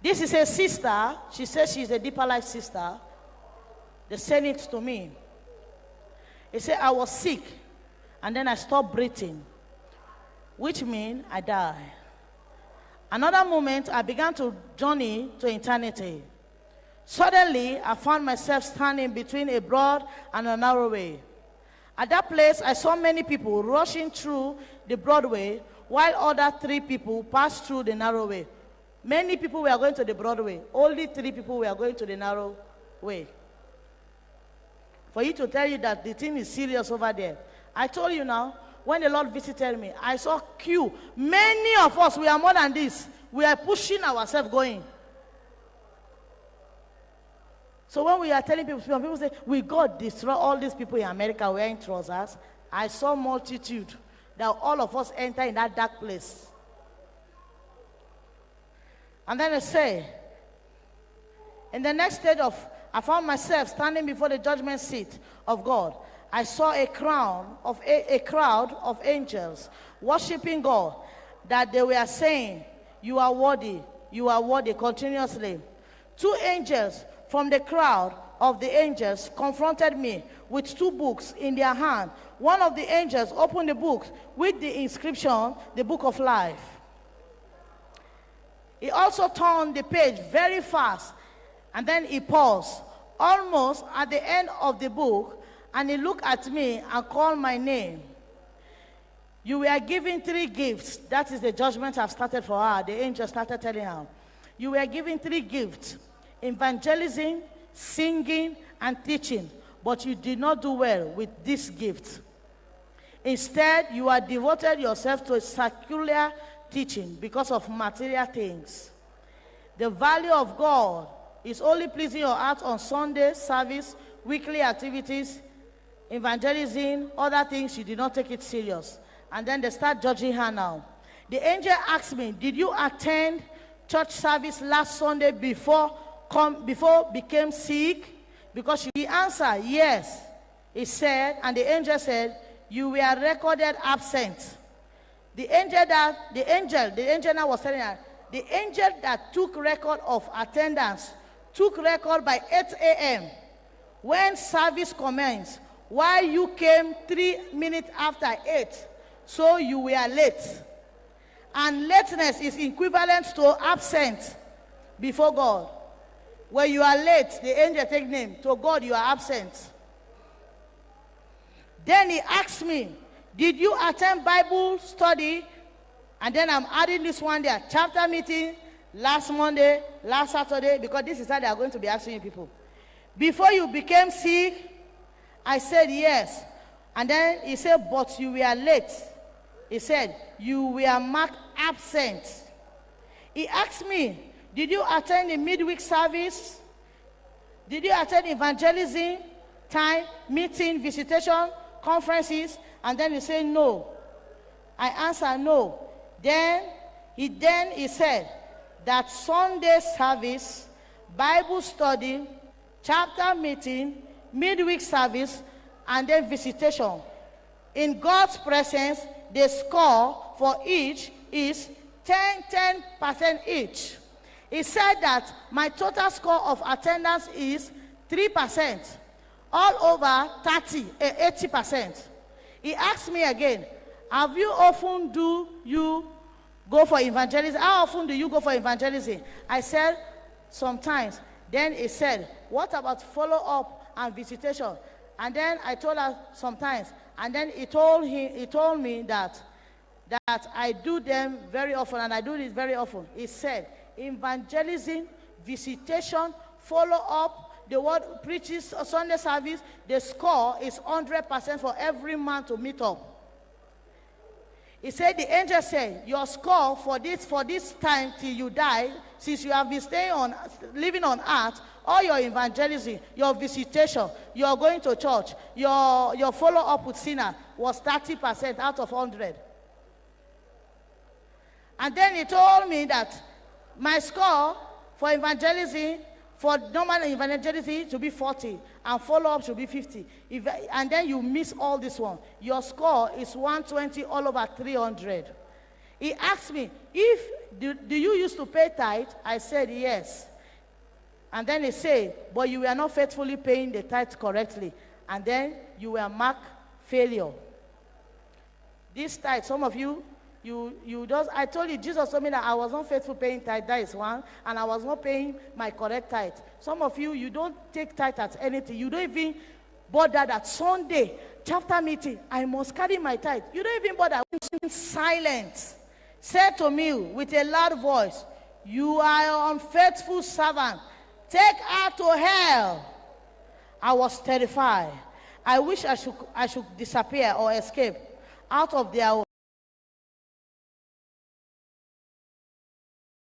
This is a sister. She says she's a Deeper Life sister. They sent it to me. He said, I was sick, and then I stopped breathing, which means I died. Another moment, I began to journey to eternity. Suddenly, I found myself standing between a broad and a narrow way. At that place, I saw many people rushing through the broad way, while other 3 people passed through the narrow way. Many people were going to the broad way. Only 3 people were going to the narrow way. For you to tell you that the thing is serious over there. I told you now, when the Lord visited me, I saw queue. Many of us, we are more than this. We are pushing ourselves going. So when we are telling people say, we God destroy all these people in America wearing trousers, I saw multitude that all of us enter in that dark place. And then I say, in the next stage I found myself standing before the judgment seat of God. I saw a crowd of angels worshiping God, that they were saying, you are worthy continuously. 2 angels from the crowd of the angels confronted me with 2 books in their hand. One of the angels opened the book with the inscription, the Book of Life. He also turned the page very fast, and then he paused almost at the end of the book, and he looked at me and called my name. You were given 3 gifts. That is the judgment I've started for her. The angel started telling her. You were given 3 gifts: evangelism, singing, and teaching. But you did not do well with this gift. Instead, you are devoted yourself to secular teaching because of material things. The value of God is only pleasing your heart on Sunday service, weekly activities, evangelism, other things. You did not take it serious. And then they start judging her now. The angel asked me, did you attend church service last Sunday before became sick? Because she answered, yes. He said, and the angel said, you were recorded absent. The angel now was telling her, the angel that took record of attendance took record by 8 a.m. when service commenced, while you came 3 minutes after 8. So you were late. And lateness is equivalent to absent before God. When you are late, the angel take name. To God, you are absent. Then he asked me, did you attend Bible study? And then I'm adding this one there. Chapter meeting last Monday, last Saturday, because this is how they are going to be asking you people. Before you became sick, I said yes. And then he said, but you were late. He said, you were marked absent. He asked me, did you attend the midweek service? Did you attend evangelism time, meeting, visitation, conferences? And then he said, no. I answered, no. Then he said that Sunday service, Bible study, chapter meeting, midweek service, and then visitation. In God's presence, the score for each is 10% each. He said that my total score of attendance is 3%, all over 80%. He asked me again, how often do you go for evangelism? How often do you go for evangelism? I said, sometimes. Then he said, what about follow-up and visitation? And then I told her sometimes. And then he told me that I do them very often, and I do this very often. He said, evangelism, visitation, follow-up, the word preaches Sunday service, the score is 100% for every man to meet up. He said, the angel said, your score for this time till you die, since you have been living on earth, all your evangelism, your visitation, your going to church, your follow-up with sinner was 30% out of 100. And then he told me that my score for evangelism, for normal evangelism, to be 40, and follow-up should be 50. And then you miss all this one. Your score is 120 all over 300. He asked me, if do you used to pay tithe? I said, yes. And then he said, but you were not faithfully paying the tithe correctly. And then you were marked failure. This tithe, some of you just, I told you, Jesus told me that I was not faithful paying tithe, that is one, and I was not paying my correct tithe. Some of you, you don't take tithe as anything. You don't even bother that Sunday, chapter meeting, I must carry my tithe. You don't even bother. Silent. Said to me with a loud voice, you are an unfaithful servant. Take her to hell. I was terrified. I wish I should disappear or escape out of their